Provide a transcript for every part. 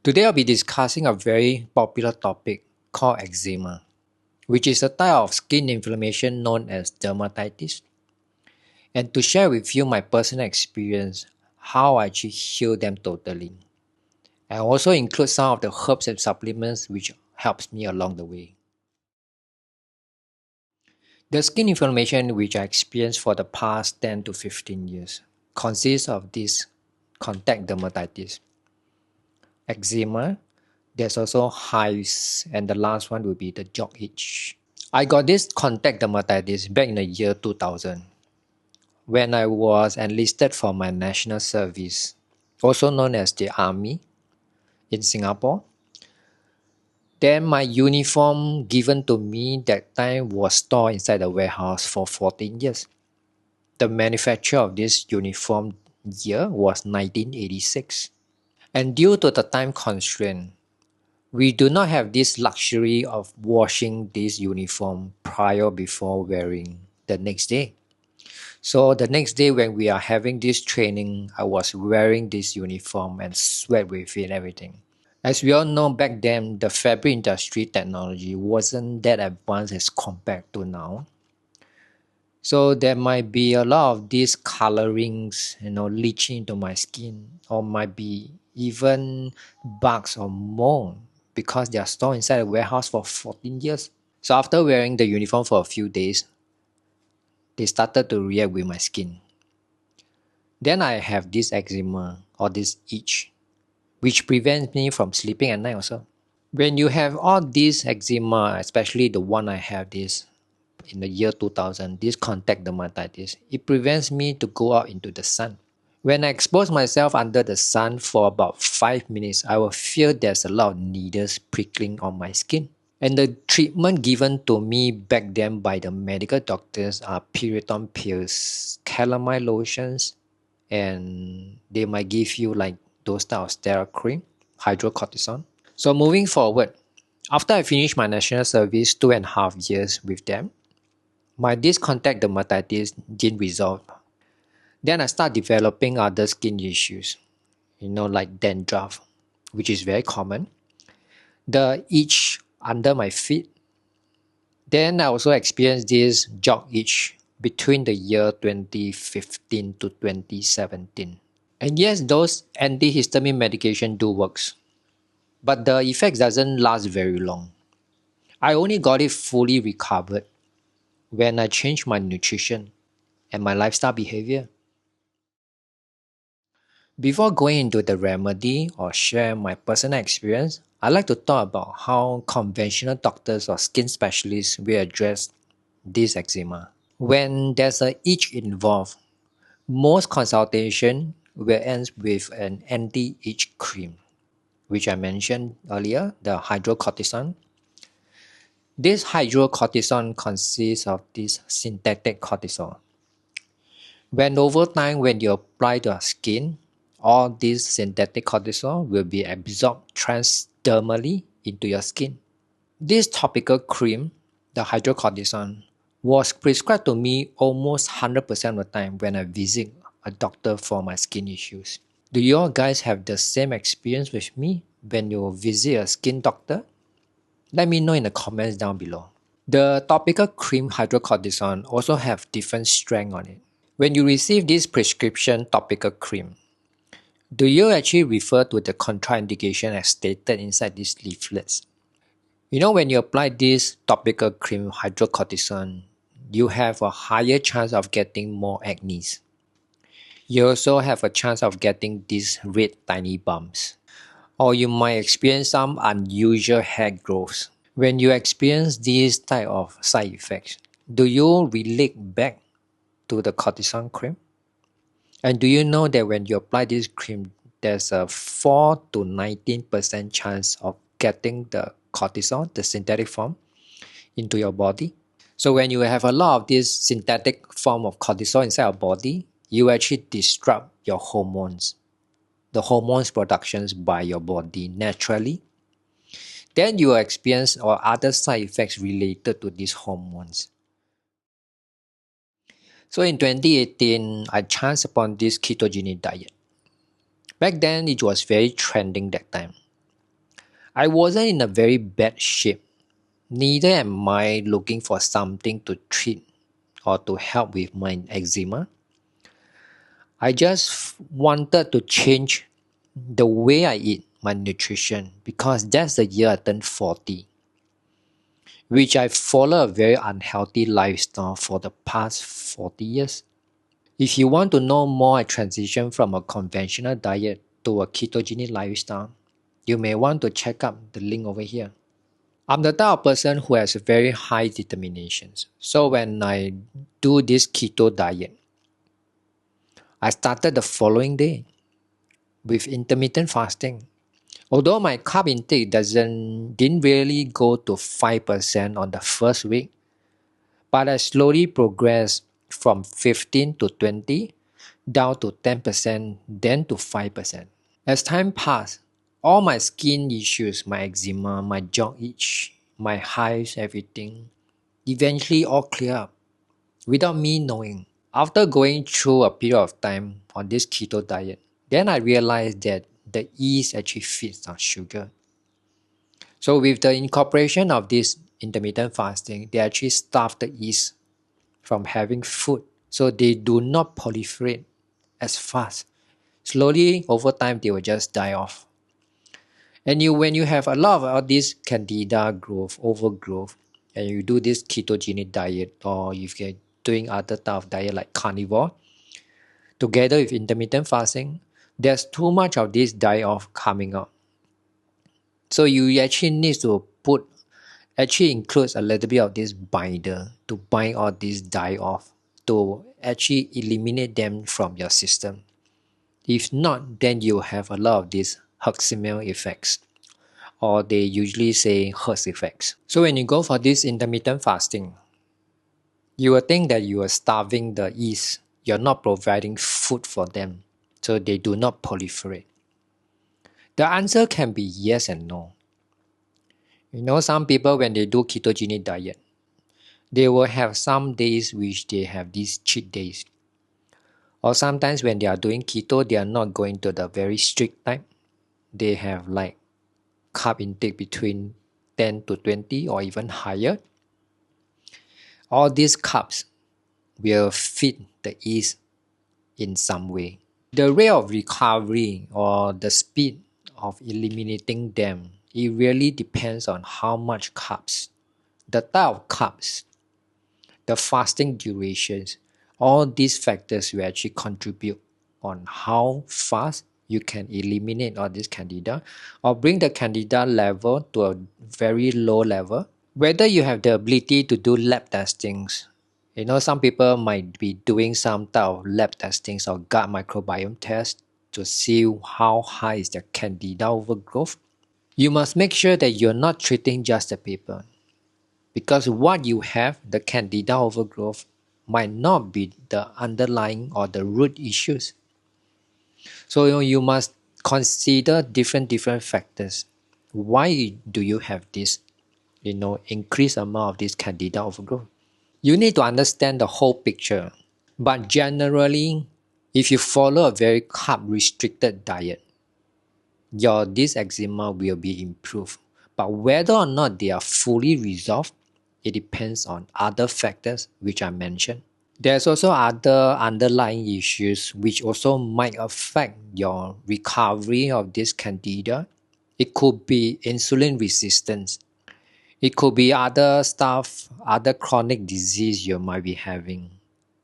Today I'll be discussing a very popular topic called eczema, which is a type of skin inflammation known as dermatitis, and to share with you my personal experience, how I actually heal them totally. I also include some of the herbs and supplements which helps me along the way. The skin inflammation which I experienced for the past 10 to 15 years consists of this contact dermatitis, eczema, there's also hives, and the last one will be the jock itch. I got this contact dermatitis back in the year 2000 when I was enlisted for my national service, also known as the Army in Singapore. Then my uniform given to me that time was stored inside the warehouse for 14 years. The manufacture of this uniform year was 1986. And due to the time constraint, we do not have this luxury of washing this uniform prior before wearing the next day. So the next day when we are having this training, I was wearing this uniform and sweat with it and everything. As we all know, back then the fabric industry technology wasn't that advanced as compared to now. So there might be a lot of these colorings, leaching into my skin, or might be even bugs or mold because they are stored inside a warehouse for 14 years. So after wearing the uniform for a few days, they started to react with my skin. Then I have this eczema or this itch, which prevents me from sleeping at night also. When you have all this eczema, especially the one I have this in the year 2000, this contact dermatitis, it prevents me to go out into the sun. When I expose myself under the sun for about 5 minutes, I will feel there's a lot of needles prickling on my skin. And the treatment given to me back then by the medical doctors are Piriton pills, calamine lotions, and they might give you like those type of steroid cream, hydrocortisone. So moving forward, after I finished my national service 2.5 years with them, my this contact dermatitis didn't resolve. Then I start developing other skin issues, like dandruff, which is very common. The itch under my feet. Then I also experienced this jock itch between the year 2015 to 2017. And yes, those antihistamine medication do works, but the effects doesn't last very long. I only got it fully recovered when I changed my nutrition and my lifestyle behavior. Before going into the remedy or share my personal experience, I'd like to talk about how conventional doctors or skin specialists will address this eczema. When there's a itch involved, most consultation will end with an anti-itch cream, which I mentioned earlier, the hydrocortisone. This hydrocortisone consists of this synthetic cortisol. When over time, when you apply to your skin, all this synthetic cortisol will be absorbed transdermally into your skin. This topical cream, the hydrocortisone, was prescribed to me almost 100% of the time when I visit a doctor for my skin issues. Do you all guys have the same experience with me when you visit a skin doctor? Let me know in the comments down below. The topical cream hydrocortisone also have different strength on it. When you receive this prescription topical cream, do you actually refer to the contraindication as stated inside these leaflets? When you apply this topical cream hydrocortisone, you have a higher chance of getting more acne. You also have a chance of getting these red tiny bumps. Or you might experience some unusual hair growths. When you experience these type of side effects, do you relate back to the cortisone cream? And do you know that when you apply this cream, there's a 4 to 19% chance of getting the cortisol, the synthetic form, into your body? So when you have a lot of this synthetic form of cortisol inside your body, you actually disrupt your hormones, the hormones productions by your body naturally. Then you will experience or other side effects related to these hormones. So in 2018, I chanced upon this ketogenic diet. Back then, it was very trending that time. I wasn't in a very bad shape. Neither am I looking for something to treat or to help with my eczema. I just wanted to change the way I eat, my nutrition, because that's the year I turned 40, which I follow a very unhealthy lifestyle for the past 40 years. If you want to know more, I transitioned from a conventional diet to a ketogenic lifestyle. You may want to check out the link over here. I'm the type of person who has very high determinations. So when I do this keto diet, I started the following day with intermittent fasting. Although my carb intake didn't really go to 5% on the first week, but I slowly progressed from 15 to 20, down to 10%, then to 5%. As time passed, all my skin issues, my eczema, my jaw itch, my hives, everything, eventually all clear up without me knowing. After going through a period of time on this keto diet, then I realized that the yeast actually feeds on sugar. So with the incorporation of this intermittent fasting, they actually starve the yeast from having food. So they do not proliferate as fast. Slowly over time they will just die off. And when you have a lot of all this candida growth, overgrowth, and you do this ketogenic diet, or if you're doing other type of diet like carnivore, together with intermittent fasting, there's too much of this die off coming out. So you actually need to includes a little bit of this binder to bind all these die off to actually eliminate them from your system. If not, then you have a lot of these Herxheimer effects, or they usually say Hertz effects. So when you go for this intermittent fasting, you will think that you are starving the yeast. You're not providing food for them, so they do not proliferate. The answer can be yes and no. Some people when they do ketogenic diet, they will have some days which they have these cheat days. Or sometimes when they are doing keto, they are not going to the very strict type. They have like carb intake between 10 to 20 or even higher. All these carbs will feed the yeast in some way. The rate of recovery or the speed of eliminating them, it really depends on how much carbs, the type of carbs, the fasting durations, all these factors will actually contribute on how fast you can eliminate all this candida or bring the candida level to a very low level. Whether you have the ability to do lab testings, some people might be doing some type of lab testings or gut microbiome test to see how high is the candida overgrowth. You must make sure that you're not treating just the paper, because what you have, the candida overgrowth, might not be the underlying or the root issues. So you must consider different factors. Why do you have this, increased amount of this candida overgrowth? You need to understand the whole picture. But generally, if you follow a very carb restricted diet, this eczema will be improved. But whether or not they are fully resolved, it depends on other factors which I mentioned. There's also other underlying issues which also might affect your recovery of this candida. It could be insulin resistance. It could be other stuff, other chronic disease you might be having.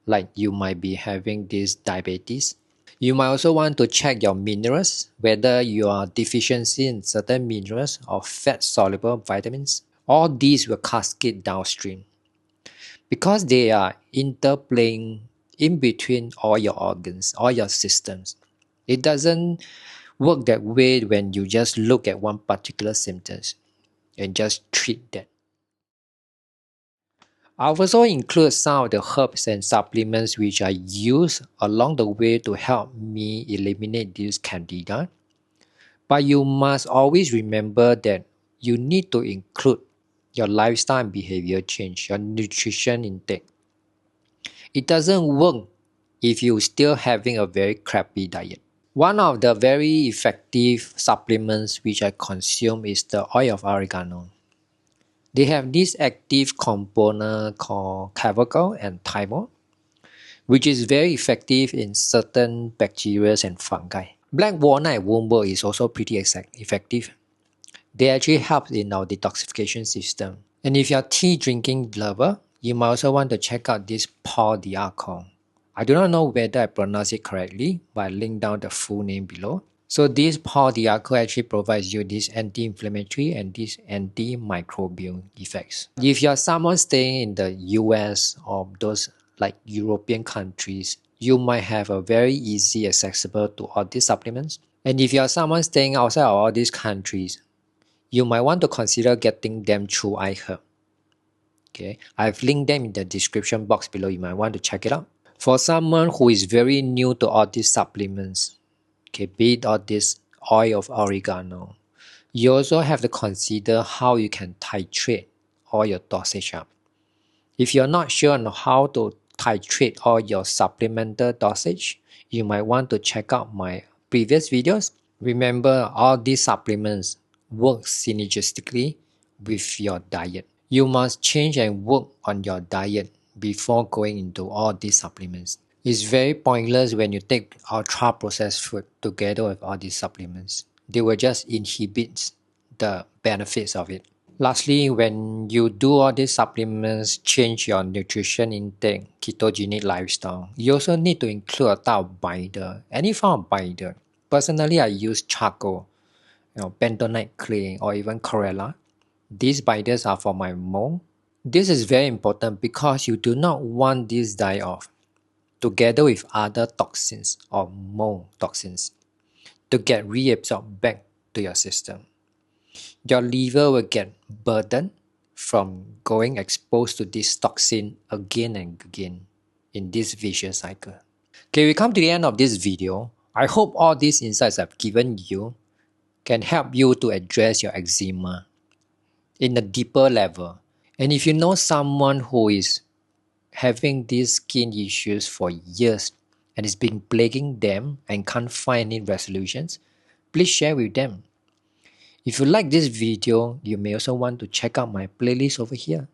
Like you might be having this diabetes. You might also want to check your minerals, whether you are deficiency in certain minerals or fat-soluble vitamins. All these will cascade downstream because they are interplaying in between all your organs, all your systems. It doesn't work that way when you just look at one particular symptoms and just treat that. I've also included some of the herbs and supplements which I use along the way to help me eliminate this candida. But you must always remember that you need to include your lifestyle and behavior change, your nutrition intake. It doesn't work if you're still having a very crappy diet. One of the very effective supplements which I consume is the oil of oregano. They have this active component called carvacol and thymol, which is very effective in certain bacteria and fungi. Black walnut and wormwood is also pretty effective. They actually help in our detoxification system. And if you're tea drinking lover, you might also want to check out this Paul Diacol. I do not know whether I pronounce it correctly, but I'll link down the full name below. So this Paul Diacol actually provides you this anti-inflammatory and this antimicrobial effects. If you're someone staying in the US or those like European countries, you might have a very easy accessible to all these supplements. And if you're someone staying outside of all these countries, you might want to consider getting them through iHerb. Okay, I've linked them in the description box below. You might want to check it out. For someone who is very new to all these supplements, okay, be it all this oil of oregano, you also have to consider how you can titrate all your dosage up. If you're not sure on how to titrate all your supplemental dosage, you might want to check out my previous videos. Remember, all these supplements work synergistically with your diet. You must change and work on your diet before going into all these supplements. It's very pointless when you take ultra processed food together with all these supplements. They will just inhibit the benefits of it. Lastly, when you do all these supplements, change your nutrition intake, ketogenic lifestyle, you also need to include a type of binder, any form of binder. Personally, I use charcoal, bentonite clay, or even chlorella. These binders are for my mold. This is very important because you do not want this die off together with other toxins or mold toxins to get reabsorbed back to your system. Your liver will get burdened from going exposed to this toxin again and again in this vicious cycle. Okay, we come to the end of this video. I hope all these insights I've given you can help you to address your eczema in a deeper level. And if you know someone who is having these skin issues for years and it's been plaguing them and can't find any resolutions, please share with them. If you like this video, you may also want to check out my playlist over here.